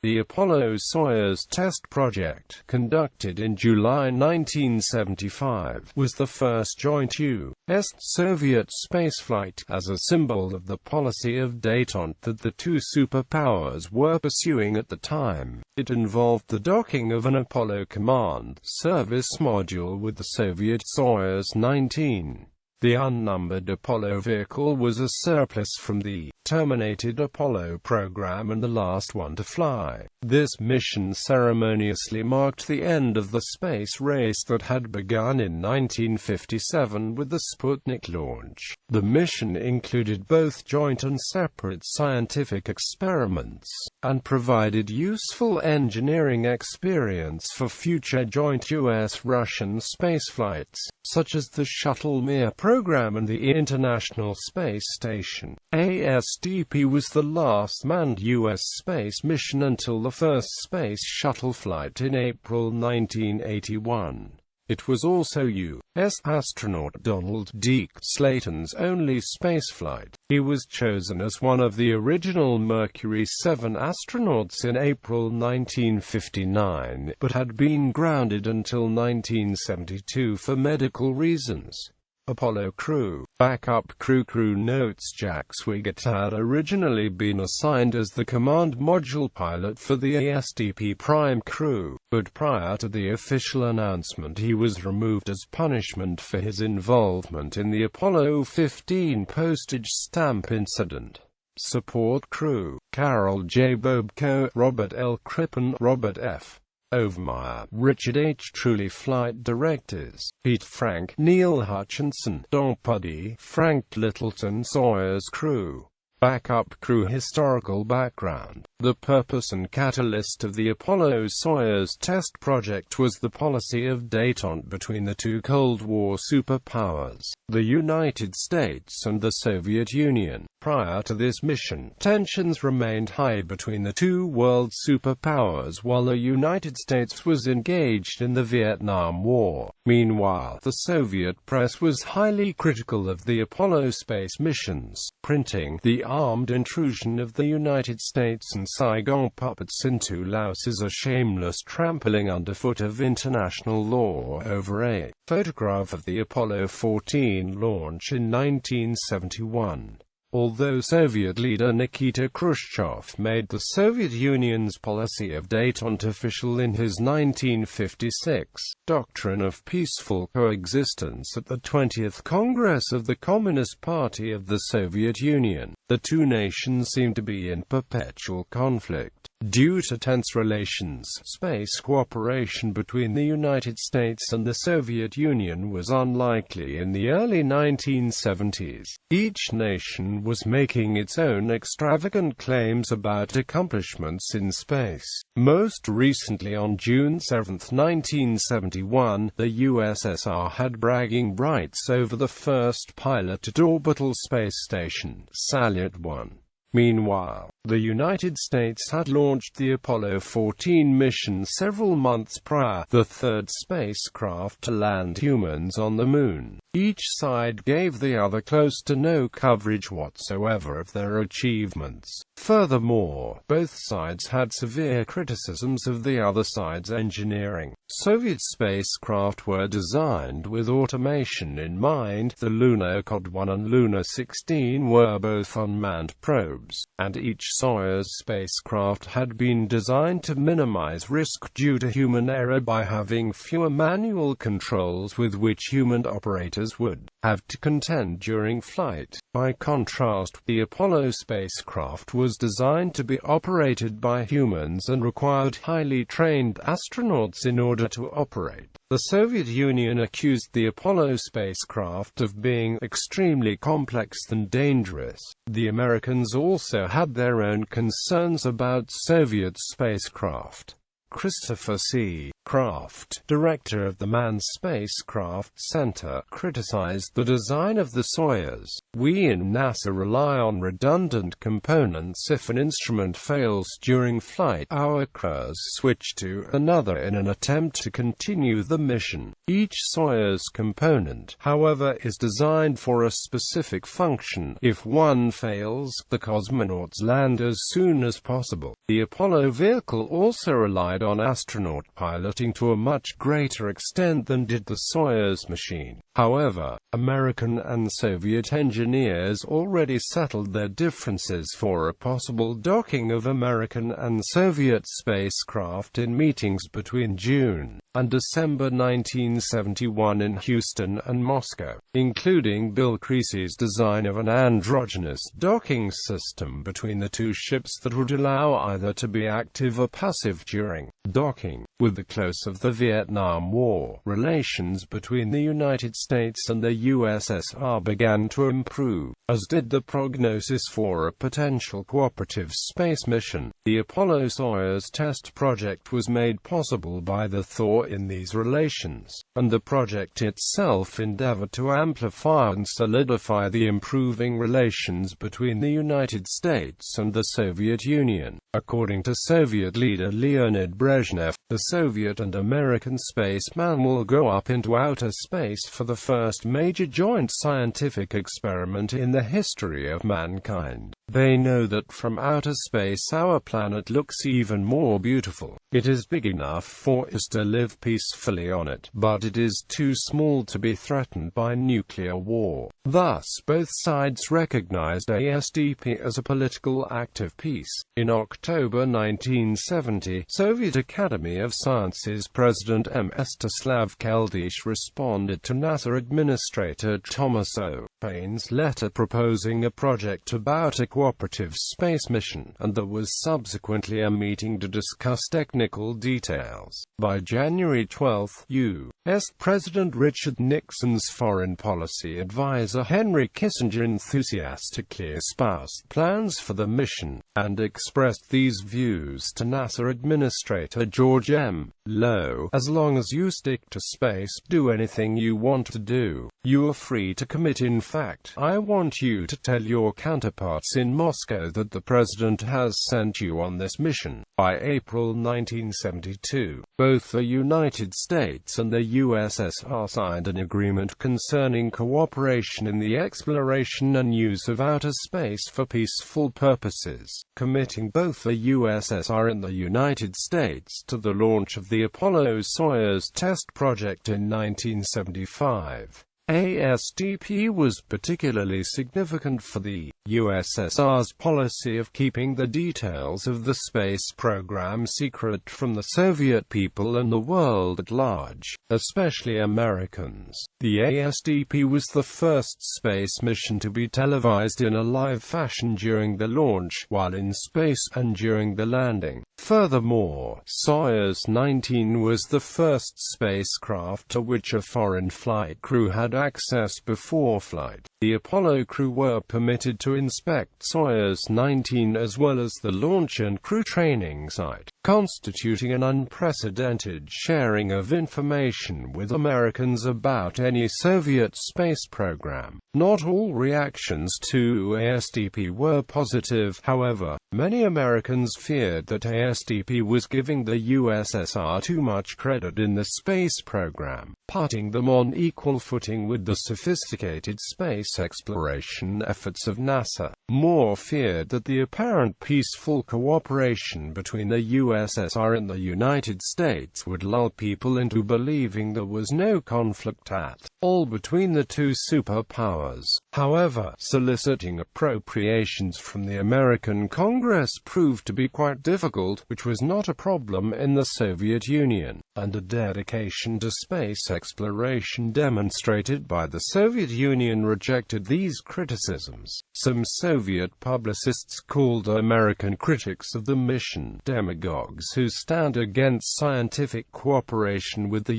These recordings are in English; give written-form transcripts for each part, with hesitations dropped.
The Apollo-Soyuz Test Project, conducted in July 1975, was the first joint U.S. Soviet spaceflight, as a symbol of the policy of détente that the two superpowers were pursuing at the time. It involved the docking of an Apollo command service module with the Soviet Soyuz 19. The unnumbered Apollo vehicle was a surplus from the terminated Apollo program and the last one to fly. This mission ceremoniously marked the end of the space race that had begun in 1957 with the Sputnik launch. The mission included both joint and separate scientific experiments, and provided useful engineering experience for future joint US-Russian spaceflights, such as the Shuttle Mir program and the International Space Station. ASDP was the last manned U.S. space mission until the first Space Shuttle flight in April 1981. It was also U.S. astronaut Donald D. Slayton's only spaceflight. He was chosen as one of the original Mercury 7 astronauts in April 1959, but had been grounded until 1972 for medical reasons. Apollo crew. Backup crew notes Jack Swigert had originally been assigned as the command module pilot for the ASDP prime crew, but prior to the official announcement he was removed as punishment for his involvement in the Apollo 15 postage stamp incident. Support crew: Carol J. Bobko, Robert L. Crippen, Robert F. Overmeyer, Richard H. Truly. Flight directors: Pete Frank, Neil Hutchinson, Don Puddy, Frank Littleton. Soyuz crew. Backup crew. Historical background: the purpose and catalyst of the Apollo-Soyuz Test Project was the policy of détente between the two Cold War superpowers, the United States and the Soviet Union. Prior to this mission, tensions remained high between the two world superpowers while the United States was engaged in the Vietnam War. Meanwhile, the Soviet press was highly critical of the Apollo space missions, printing "The armed intrusion of the United States and Saigon puppets into Laos is a shameless trampling underfoot of international law" over a photograph of the Apollo 14 launch in 1971. Although Soviet leader Nikita Khrushchev made the Soviet Union's policy of détente official in his 1956 Doctrine of Peaceful Coexistence at the 20th Congress of the Communist Party of the Soviet Union, the two nations seemed to be in perpetual conflict. Due to tense relations, space cooperation between the United States and the Soviet Union was unlikely in the early 1970s. Each nation was making its own extravagant claims about accomplishments in space. Most recently, on June 7, 1971, the USSR had bragging rights over the first piloted orbital space station, Salyut 1. Meanwhile, the United States had launched the Apollo 14 mission several months prior, the third spacecraft to land humans on the Moon. Each side gave the other close to no coverage whatsoever of their achievements. Furthermore, both sides had severe criticisms of the other side's engineering. Soviet spacecraft were designed with automation in mind. The Lunar Cod 1 and Luna 16 were both unmanned probes, and each Soyuz spacecraft had been designed to minimize risk due to human error by having fewer manual controls with which human operators would have to contend during flight. By contrast, the Apollo spacecraft was designed to be operated by humans and required highly trained astronauts in order to operate. The Soviet Union accused the Apollo spacecraft of being extremely complex and dangerous. The Americans also had their own concerns about Soviet spacecraft. Christopher C. spacecraft director of the Manned Spacecraft Center, criticized the design of the Soyuz. "We in NASA rely on redundant components. If an instrument fails during flight, our crews switch to another in an attempt to continue the mission. Each Soyuz component, however, is designed for a specific function. If one fails, the cosmonauts land as soon as possible." The Apollo vehicle also relied on astronaut piloting to a much greater extent than did the Soyuz machine. However, American and Soviet engineers already settled their differences for a possible docking of American and Soviet spacecraft in meetings between June and December 1971 in Houston and Moscow, including Bill Creasy's design of an androgynous docking system between the two ships that would allow either to be active or passive during docking. With the close of the Vietnam War, relations between the United States and the USSR began to improve, as did the prognosis for a potential cooperative space mission. The Apollo-Soyuz Test Project was made possible by the thaw in these relations, and the project itself endeavored to amplify and solidify the improving relations between the United States and the Soviet Union. According to Soviet leader Leonid Brezhnev, the Soviet and American spaceman will go up into outer space for the first major joint scientific experiment in the history of mankind. They know that from outer space our planet looks even more beautiful. It is big enough for us to live peacefully on it, but it is too small to be threatened by nuclear war. Thus, both sides recognized ASDP as a political act of peace. In October 1970, Soviet Academy of Sciences President M. Mstislav Keldysh responded to NASA Administrator Thomas O. Paine's letter proposing a project about a cooperative space mission, and there was subsequently a meeting to discuss technical details. By January 12, U.S. President Richard Nixon's foreign policy advisor Henry Kissinger enthusiastically espoused plans for the mission, and expressed these views to NASA Administrator George M. Low. "As long as you stick to space, do anything you want to do. You are free to commit. In fact, I want you to tell your counterparts in Moscow that the President has sent you on this mission." By April 1972, both the United States and the USSR signed an agreement concerning cooperation in the exploration and use of outer space for peaceful purposes, committing both the USSR and the United States to the launch of the Apollo-Soyuz Test Project in 1975. ASDP was particularly significant for the USSR's policy of keeping the details of the space program secret from the Soviet people and the world at large, especially Americans. The ASDP was the first space mission to be televised in a live fashion during the launch, while in space, and during the landing. Furthermore, Soyuz 19 was the first spacecraft to which a foreign flight crew had access before flight. The Apollo crew were permitted to inspect Soyuz 19 as well as the launch and crew training site, constituting an unprecedented sharing of information with Americans about any Soviet space program. Not all reactions to ASDP were positive, however. Many Americans feared that ASDP was giving the USSR too much credit in the space program, putting them on equal footing with the sophisticated space exploration efforts of NASA. More feared that the apparent peaceful cooperation between the USSR and the United States would lull people into believing there was no conflict at all between the two superpowers. However, soliciting appropriations from the American Congress proved to be quite difficult, which was not a problem in the Soviet Union, and a dedication to space exploration demonstrated by the Soviet Union rejected these criticisms. Some Soviet publicists called American critics of the mission demagogues who stand against scientific cooperation with the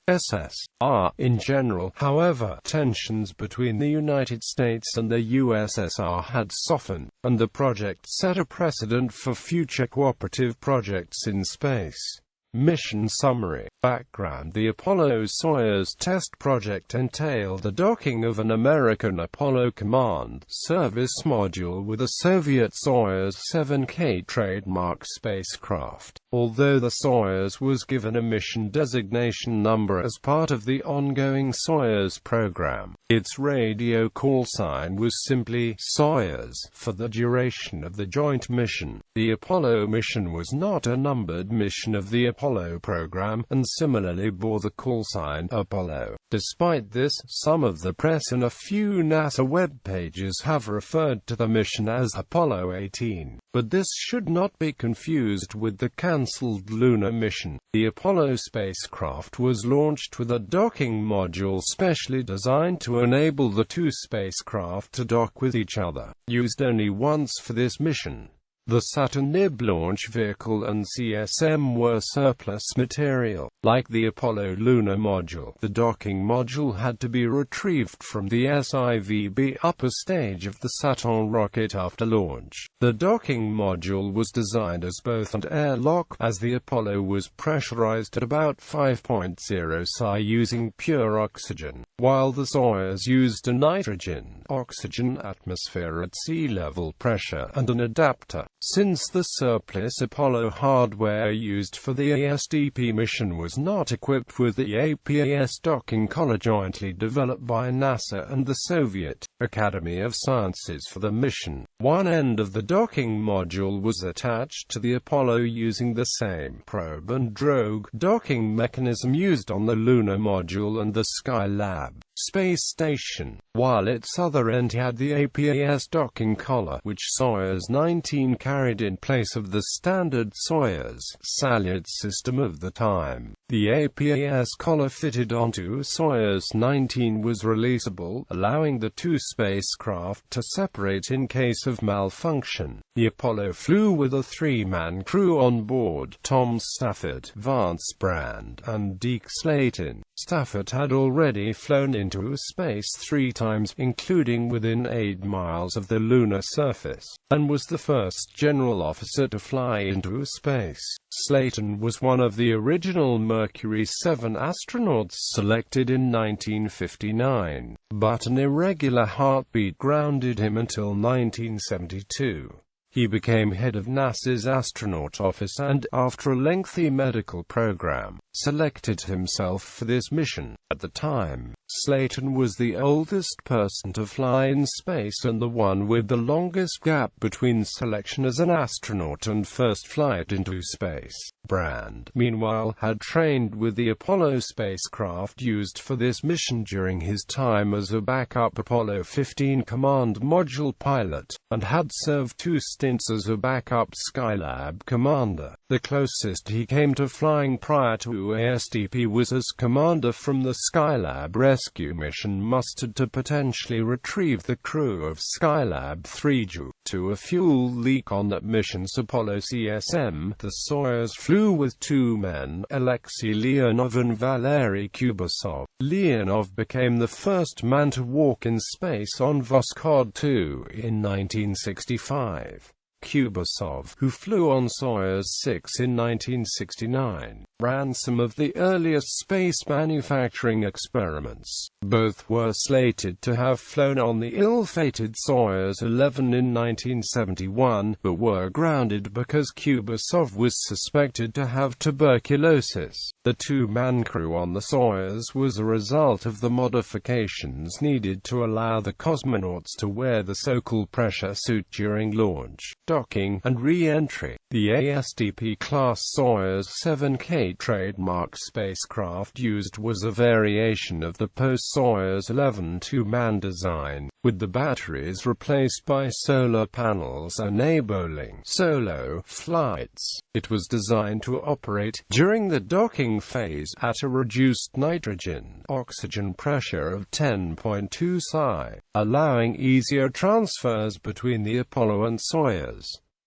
USSR in general. However, tensions between the United States and the USSR had softened, and the project set a precedent for future cooperative projects in space. Mission summary. Background: the Apollo-Soyuz test project entailed the docking of an American Apollo Command Service module with a Soviet Soyuz 7K trademark spacecraft. Although the Soyuz was given a mission designation number as part of the ongoing Soyuz program, its radio call sign was simply Soyuz for the duration of the joint mission. The Apollo mission was not a numbered mission of the Apollo program, and similarly bore the call sign Apollo. Despite this, some of the press and a few NASA web pages have referred to the mission as Apollo 18. But this should not be confused with the cancelled lunar mission. The Apollo spacecraft was launched with a docking module specially designed to enable the two spacecraft to dock with each other, used only once for this mission. The Saturn IB launch vehicle and CSM were surplus material. Like the Apollo lunar module, the docking module had to be retrieved from the SIVB upper stage of the Saturn rocket after launch. The docking module was designed as both an airlock, as the Apollo was pressurized at about 5.0 psi using pure oxygen, while the Soyuz used a nitrogen-oxygen atmosphere at sea level pressure and an adapter. Since the surplus Apollo hardware used for the ASDP mission was not equipped with the APAS docking collar jointly developed by NASA and the Soviet Academy of Sciences for the mission, one end of the docking module was attached to the Apollo using the same probe and drogue docking mechanism used on the lunar module and the Skylab space station, while its other end had the APAS docking collar, which Soyuz 19 carried in place of the standard Soyuz Salyut system of the time. The APAS collar fitted onto Soyuz 19 was releasable, allowing the two spacecraft to separate in case of malfunction. The Apollo flew with a three-man crew on board: Tom Stafford, Vance Brand, and Deke Slayton. Stafford had already flown into space 3 times, including within 8 miles of the lunar surface, and was the first general officer to fly into space. Slayton was one of the original Mercury 7 astronauts selected in 1959, but an irregular heartbeat grounded him until 1972. He became head of NASA's astronaut office and, after a lengthy medical program, selected himself for this mission. At the time, Slayton was the oldest person to fly in space and the one with the longest gap between selection as an astronaut and first flight into space. Brand, meanwhile, had trained with the Apollo spacecraft used for this mission during his time as a backup Apollo 15 command module pilot, and had served 2 stints as a backup Skylab commander. The closest he came to flying prior to ASDP was as commander from the Skylab rescue mission mustered to potentially retrieve the crew of Skylab 3 due to a fuel leak on that mission's Apollo CSM. The Soyuz flew with 2 men, Alexei Leonov and Valery Kubasov. Leonov became the first man to walk in space on Voskhod 2 in 1965. Kubasov, who flew on Soyuz 6 in 1969, ran some of the earliest space manufacturing experiments. Both were slated to have flown on the ill-fated Soyuz 11 in 1971, but were grounded because Kubasov was suspected to have tuberculosis. The 2-man crew on the Soyuz was a result of the modifications needed to allow the cosmonauts to wear the so-called pressure suit during launch, docking, and re-entry. The ASDP-class Soyuz 7K trademark spacecraft used was a variation of the post-Soyuz 11 2-man design, with the batteries replaced by solar panels enabling solo flights. It was designed to operate during the docking phase at a reduced nitrogen-oxygen pressure of 10.2 psi, allowing easier transfers between the Apollo and Soyuz.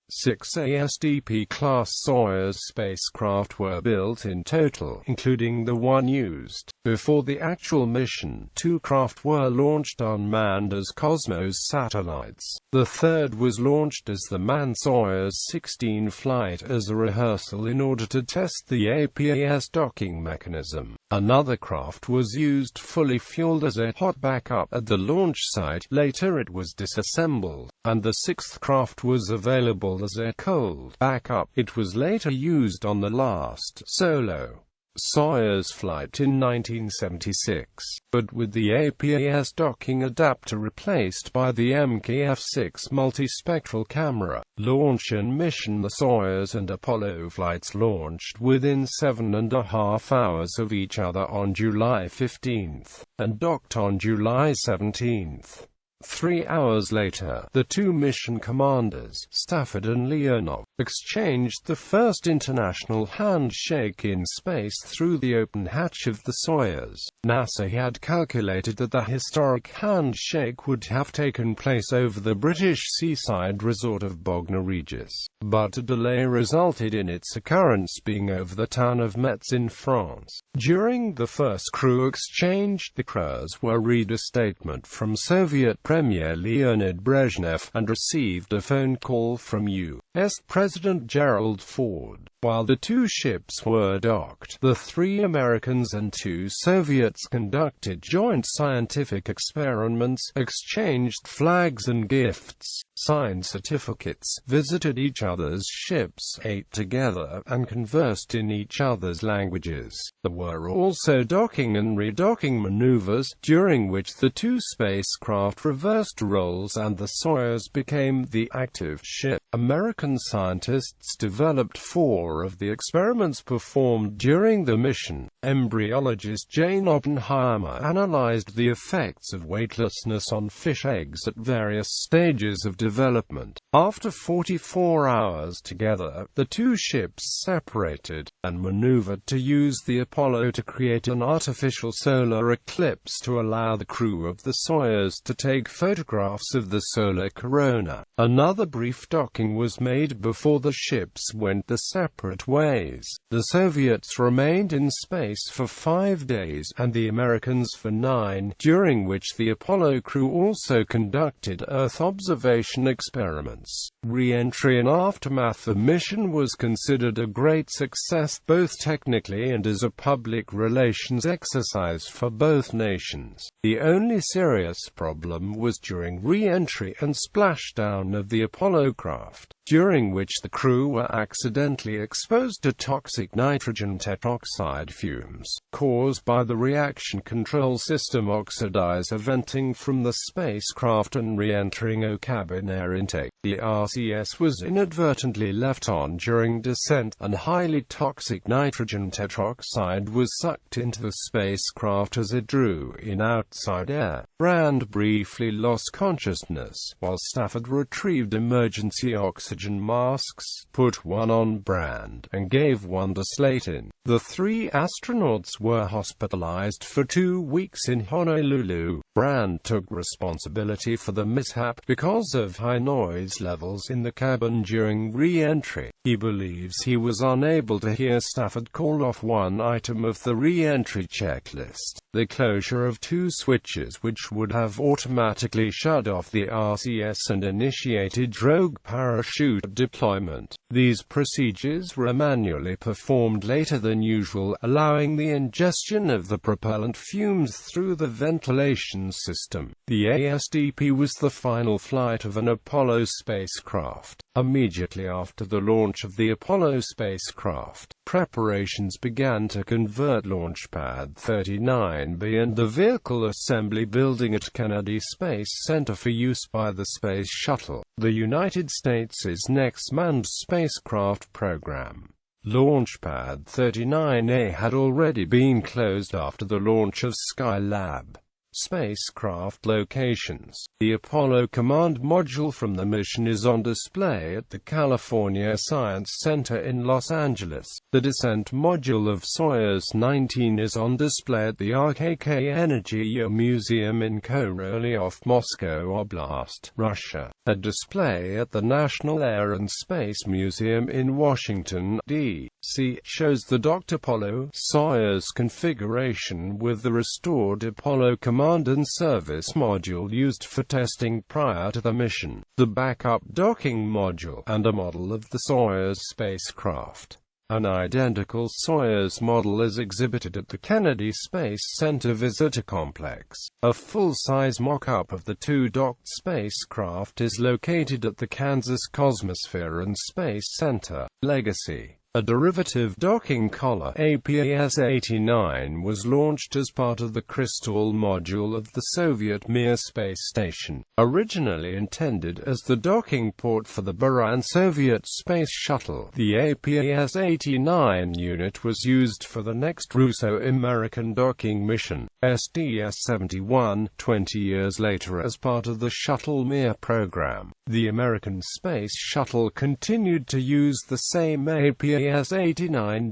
6 ASDP-class Soyuz spacecraft were built in total, including the one used. Before the actual mission, 2 craft were launched unmanned as Cosmos satellites. The third was launched as the manned Soyuz 16 flight as a rehearsal in order to test the APAS docking mechanism. Another craft was used fully fueled as a hot backup at the launch site. Later it was disassembled, and the 6th craft was available as a cold backup. It was later used on the last solo Soyuz flight in 1976, but with the APAS docking adapter replaced by the MKF-6 multispectral camera. Launch and mission: the Soyuz and Apollo flights launched within 7.5 hours of each other on July 15, and docked on July 17. 3 hours later, the 2 mission commanders, Stafford and Leonov, exchanged the first international handshake in space through the open hatch of the Soyuz. NASA had calculated that the historic handshake would have taken place over the British seaside resort of Bognor Regis, but a delay resulted in its occurrence being over the town of Metz in France. During the first crew exchange, the crews were read a statement from Soviet Premier Leonid Brezhnev, and received a phone call from U.S. President Gerald Ford. While the 2 ships were docked, the 3 Americans and 2 Soviets conducted joint scientific experiments, exchanged flags and gifts, signed certificates, visited each other's ships, ate together, and conversed in each other's languages. There were also docking and redocking maneuvers, during which the 2 spacecraft reversed roles and the Soyuz became the active ship. American scientists developed 4 of the experiments performed during the mission. Embryologist Jane Oppenheimer analyzed the effects of weightlessness on fish eggs at various stages of development. After 44 hours together, the 2 ships separated, and maneuvered to use the Apollo to create an artificial solar eclipse to allow the crew of the Soyuz to take photographs of the solar corona. Another brief docking was made before the ships went their separate ways. The Soviets remained in space for 5 days, and the Americans for 9, during which the Apollo crew also conducted Earth observation experiments. Re-entry and aftermath: the mission was considered a great success, both technically and as a public relations exercise for both nations. The only serious problem was during re-entry and splashdown of the Apollo craft, during which the crew were accidentally exposed to toxic nitrogen tetroxide fumes, caused by the reaction control system oxidizer venting from the spacecraft and re-entering cabin air intake. The RCS was inadvertently left on during descent, and highly toxic nitrogen tetroxide was sucked into the spacecraft as it drew in outside air. Brand briefly lost consciousness, while Stafford retrieved emergency oxygen masks, put one on Brand, and gave one to Slayton. The 3 astronauts were hospitalized for 2 weeks in Honolulu. Brand took responsibility for the mishap because of high noise levels in the cabin during re-entry. He believes he was unable to hear Stafford call off one item of the re-entry checklist: the closure of 2 switches which would have automatically shut off the RCS and initiated rogue parachute deployment. These procedures were manually performed later than usual, allowing the ingestion of the propellant fumes through the ventilation system. The ASDP was the final flight of an Apollo spacecraft. Immediately after the launch of the Apollo spacecraft, preparations began to convert Launchpad 39B and the vehicle assembly building at Kennedy Space Center for use by the Space Shuttle, the United States' next manned spacecraft program. Launchpad 39A had already been closed after the launch of Skylab. Spacecraft locations: the Apollo Command Module from the mission is on display at the California Science Center in Los Angeles. The descent module of Soyuz 19 is on display at the RKK Energy Museum in Korolyov, Moscow Oblast, Russia. A display at the National Air and Space Museum in Washington, D. C shows the docked Apollo-Soyuz configuration with the restored Apollo Command and Service module used for testing prior to the mission, the backup docking module, and a model of the Soyuz spacecraft. An identical Soyuz model is exhibited at the Kennedy Space Center Visitor Complex. A full-size mock-up of the two docked spacecraft is located at the Kansas Cosmosphere and Space Center. Legacy. A derivative docking collar, APS-89, was launched as part of the Crystal module of the Soviet Mir space station. Originally intended as the docking port for the Buran Soviet space shuttle, the APS-89 unit was used for the next Russo-American docking mission, STS-71, 20 years later as part of the Shuttle Mir program. The American Space Shuttle continued to use the same APS-89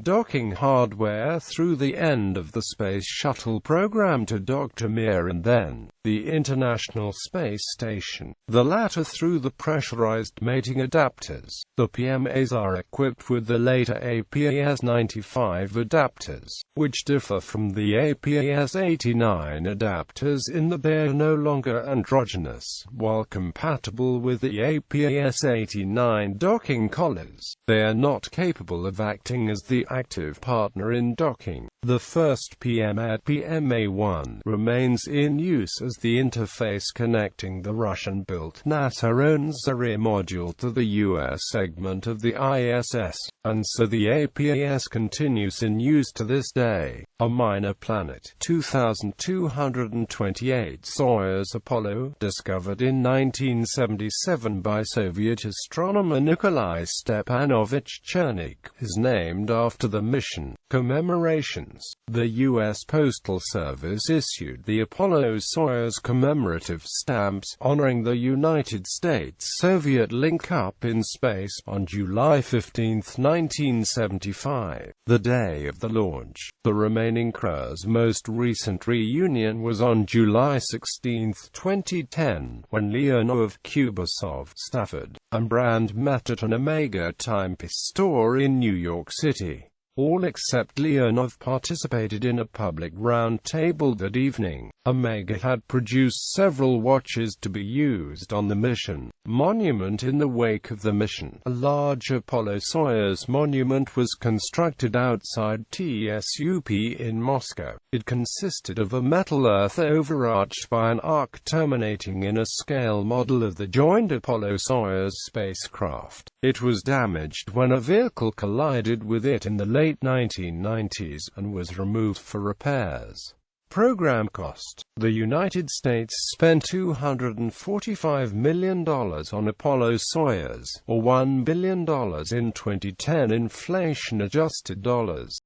docking hardware through the end of the Space Shuttle program to dock to Mir and then the International Space Station, the latter through the pressurized mating adapters. The PMAs are equipped with the later APS-95 adapters, which differ from the APS-89 adapters in that they are no longer androgynous. While compatible with the APS-89 docking collars, they are not capable of acting as the active partner in docking. The first PMA, PMA-1, remains in use as the interface connecting the Russian-built NASA-owned Zarya module to the U.S. segment of the ISS, and so the APS continues in use to this day. A minor planet, 2228 Soyuz Apollo, discovered in 1977 by Soviet astronomer Nikolai Stepanovich Chernik, is named after the mission. Commemorations. The U.S. Postal Service issued the Apollo-Soyuz commemorative stamps honoring the United States-Soviet link-up in space on July 15, 1975, the day of the launch. The remaining crew's most recent reunion was on July 16, 2010, when Leonov, Kubasov, Stafford, and Brand met at an Omega time.It store in New York City. All except Leonov participated in a public roundtable that evening. Omega had produced several watches to be used on the mission monument in the wake of the mission. A large Apollo-Soyuz monument was constructed outside TSUP in Moscow. It consisted of a metal earth overarched by an arc terminating in a scale model of the joined Apollo-Soyuz spacecraft. It was damaged when a vehicle collided with it in the late 1990s, and was removed for repairs. Program cost. The United States spent $245 million on Apollo-Soyuz, or $1 billion in 2010 inflation-adjusted dollars.